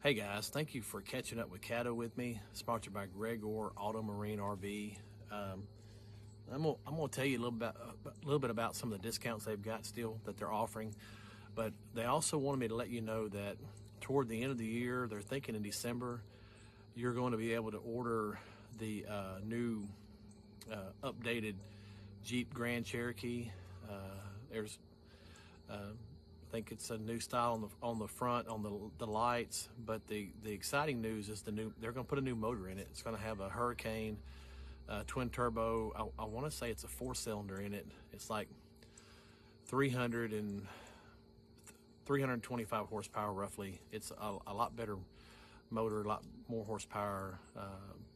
Hey guys, thank you for catching up with Caddo with me, sponsored by Gregor Auto Marine RV. I'm gonna tell you a little bit about some of the discounts they've got still that they're offering, but they also wanted me to let you know that toward the end of the year, they're thinking in December, you're going to be able to order the new updated Jeep Grand Cherokee. There's I think it's a new style on the front, on the lights, but the exciting news is they're going to put a new motor in it. It's going to have a Hurricane twin turbo. I want to say it's a 4-cylinder in it. It's like 325 horsepower roughly. It's a lot better motor, a lot more horsepower,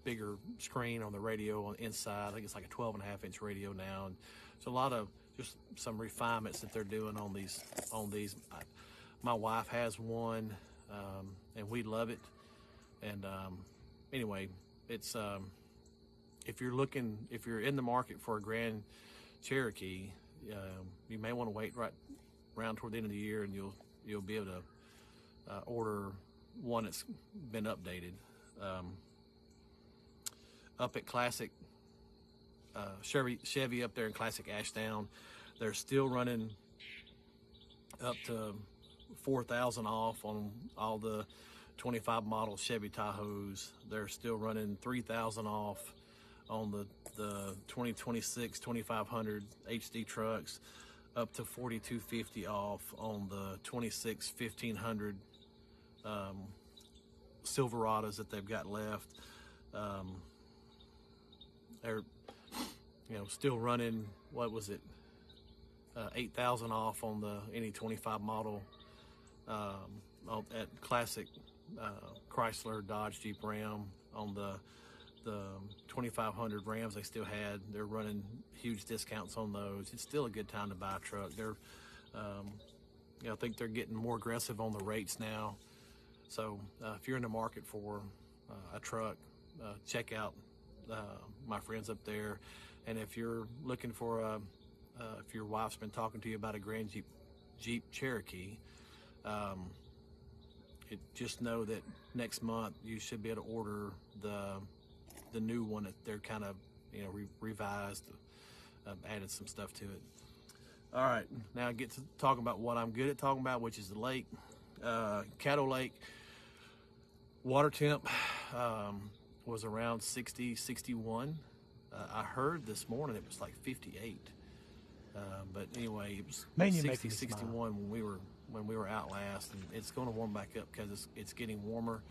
bigger screen on the radio on the inside. I think it's like a 12.5-inch radio now, and so a lot of just some refinements that they're doing on these. My wife has one, and we love it. And anyway, it's if you're in the market for a Grand Cherokee, you may want to wait right around toward the end of the year, and you'll be able to order one that's been updated. Up at Classic Chevy up there in Classic Ashdown, they're still running up to 4,000 off on all the 25 model Chevy Tahoes. They're still running 3,000 off on the 2026 2500 HD trucks, up to 4,250 off on the 26 1500 Silverados that they've got left. They're still running, what was it, 8,000 off on the any 25 model at Classic Chrysler, Dodge, Jeep, Ram. On the 2500 Rams they still had, they're running huge discounts on those. It's still a good time to buy a truck. They're I think they're getting more aggressive on the rates now. So if you're in the market for a truck, check out my friends up there. And if you're looking for if your wife's been talking to you about a Grand Jeep Cherokee, just know that next month you should be able to order the new one that they're kind of revised, added some stuff to it. All right, now I get to talking about what I'm good at talking about, which is the lake. Caddo Lake water temp was around 60, 61. I heard this morning it was like 58. But anyway, it was 60, 61 when we were out last, and it's going to warm back up because it's getting warmer.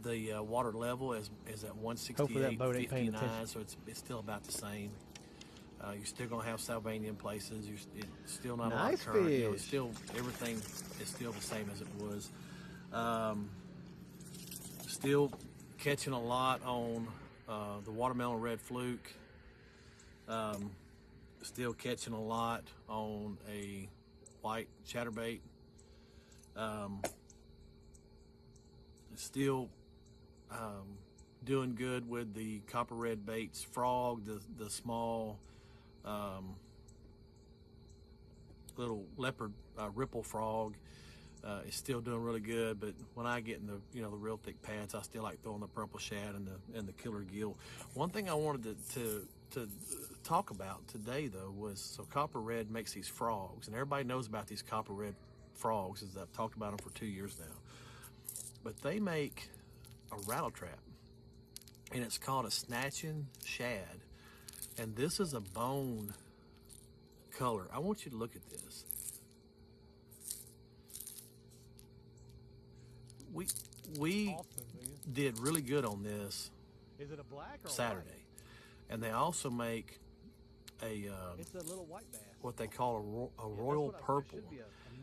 The water level is at 168, 59, so it's still about the same. You're still going to have Salvanian places. It's still not nice a lot of current. fish. It's still, everything is still the same as it was. Still catching a lot on the watermelon red fluke. Still catching a lot on a white chatterbait. Still doing good with the copper red baits, frog, the small little leopard ripple frog is still doing really good. But when I get in the the real thick pads, I still like throwing the purple shad and the killer gill. One thing I wanted to talk about today though was, so Copper Red makes these frogs, and everybody knows about these Copper Red frogs, as I've talked about them for 2 years now. But they make a rattle trap, and it's called a snatching shad, and this is a bone color. I want you to look at this. We Awesome, did really good on this. Is it a black or Saturday. white? And they also make It's a little white bass. what they call a royal purple,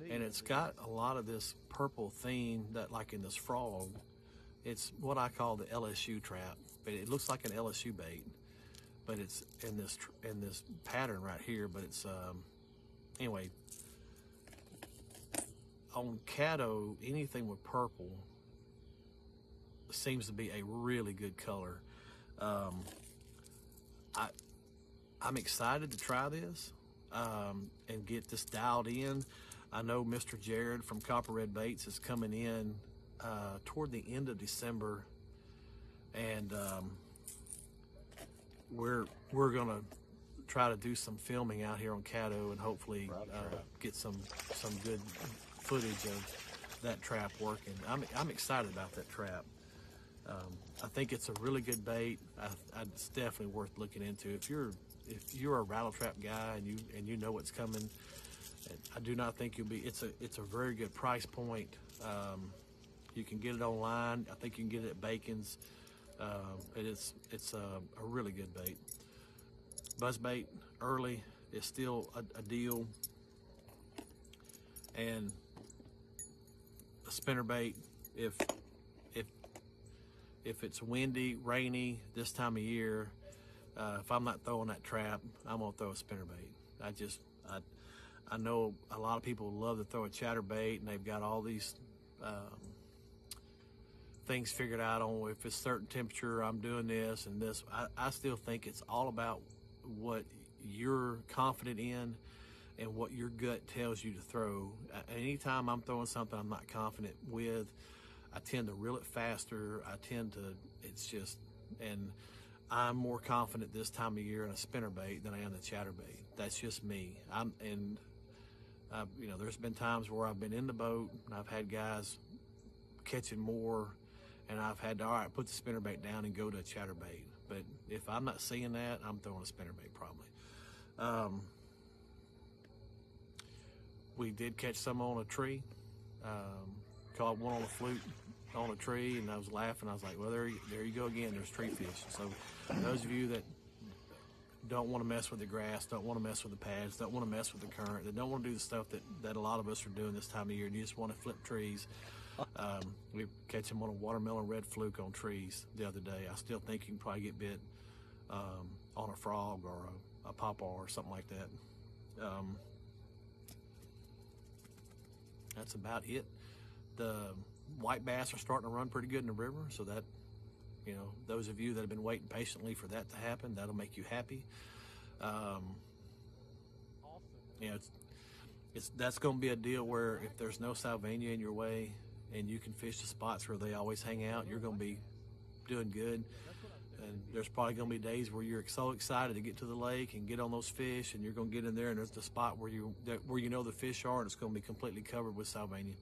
and it's got a lot of this purple theme that, like in this frog, it's what I call the LSU trap, but it looks like an LSU bait, but it's in this pattern right here. But it's anyway, on Caddo, anything with purple seems to be a really good color. I'm excited to try this and get this dialed in. I know Mr. Jared from Copper Red Baits is coming in toward the end of December, and we're gonna try to do some filming out here on Caddo, and hopefully get some good footage of that trap working. I'm excited about that trap. I think it's a really good bait. It's definitely worth looking into. If you're a rattle trap guy and you know what's coming, I do not think you'll be. It's a very good price point. You can get it online. I think you can get it at Bacon's. It's a really good bait. Buzz bait early is still a deal, and a spinner bait if it's windy, rainy this time of year, if I'm not throwing that trap, I'm gonna throw a spinner bait. I know a lot of people love to throw a chatterbait, and they've got all these things figured out on if it's certain temperature, I'm doing this and this. I still think it's all about what you're confident in and what your gut tells you to throw. Anytime I'm throwing something I'm not confident with, I tend to reel it faster. And I'm more confident this time of year in a spinnerbait than I am the chatterbait. That's just me. There's been times where I've been in the boat and I've had guys catching more, and I've had to, all right, put the spinnerbait down and go to a chatterbait. But if I'm not seeing that, I'm throwing a spinnerbait probably. We did catch some on a tree. Caught one on a fluke on a tree, and I was laughing. I was like, well, there you go again. There's tree fish. So those of you that don't want to mess with the grass, don't want to mess with the pads, don't want to mess with the current, that don't want to do the stuff that a lot of us are doing this time of year, and you just want to flip trees, we catch them on a watermelon red fluke on trees the other day. I still think you can probably get bit on a frog or a pawpaw or something like that. That's about it. The white bass are starting to run pretty good in the river, so that, those of you that have been waiting patiently for that to happen, that'll make you happy. That's going to be a deal where if there's no Salvania in your way and you can fish the spots where they always hang out, you're going to be doing good. And there's probably going to be days where you're so excited to get to the lake and get on those fish, and you're going to get in there and there's the spot where you know the fish are, and it's going to be completely covered with Salvania.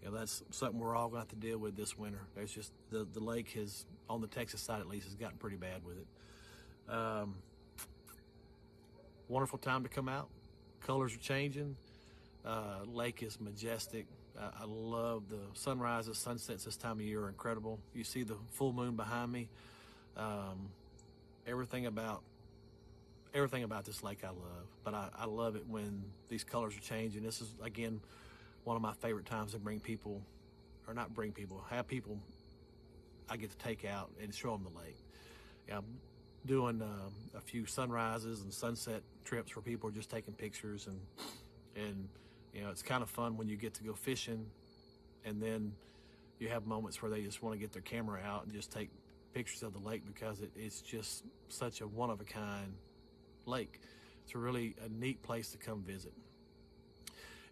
That's something we're all going to have to deal with this winter. There's just the lake has, on the Texas side at least, has gotten pretty bad with it. Wonderful time to come out. Colors are changing. Lake is majestic. I love the sunrises, sunsets this time of year are incredible. You see the full moon behind me. Everything about this lake I love, but I love it when these colors are changing. This is, again, one of my favorite times to have people I get to take out and show them the lake. I'm doing a few sunrises and sunset trips where people are just taking pictures, and it's kind of fun when you get to go fishing, and then you have moments where they just want to get their camera out and just take pictures of the lake, because it's just such a one-of-a-kind lake. It's a neat place to come visit.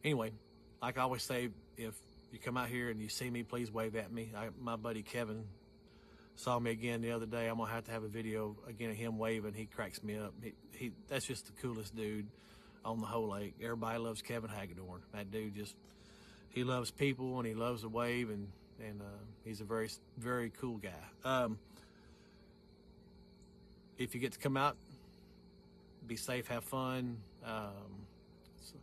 Anyway, like I always say, if you come out here and you see me, please wave at me. My buddy Kevin saw me again the other day. I'm gonna have to have a video again of him waving. He cracks me up. That's just the coolest dude on the whole lake. Everybody loves Kevin Hagedorn. That dude he loves people and he loves to wave, and he's a very, very cool guy. If you get to come out, be safe, have fun. It's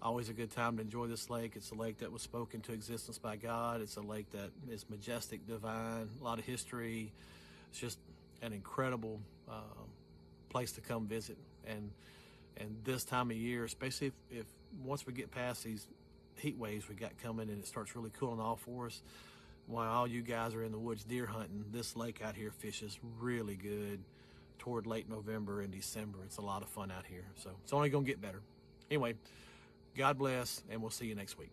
always a good time to enjoy this lake. It's a lake that was spoken to existence by God. It's a lake that is majestic, divine, a lot of history. It's just an incredible place to come visit. And this time of year, especially if once we get past these heat waves we got coming and it starts really cooling off for us, while all you guys are in the woods deer hunting, this lake out here fishes really good toward late November and December. It's a lot of fun out here. So it's only going to get better. Anyway, God bless, and we'll see you next week.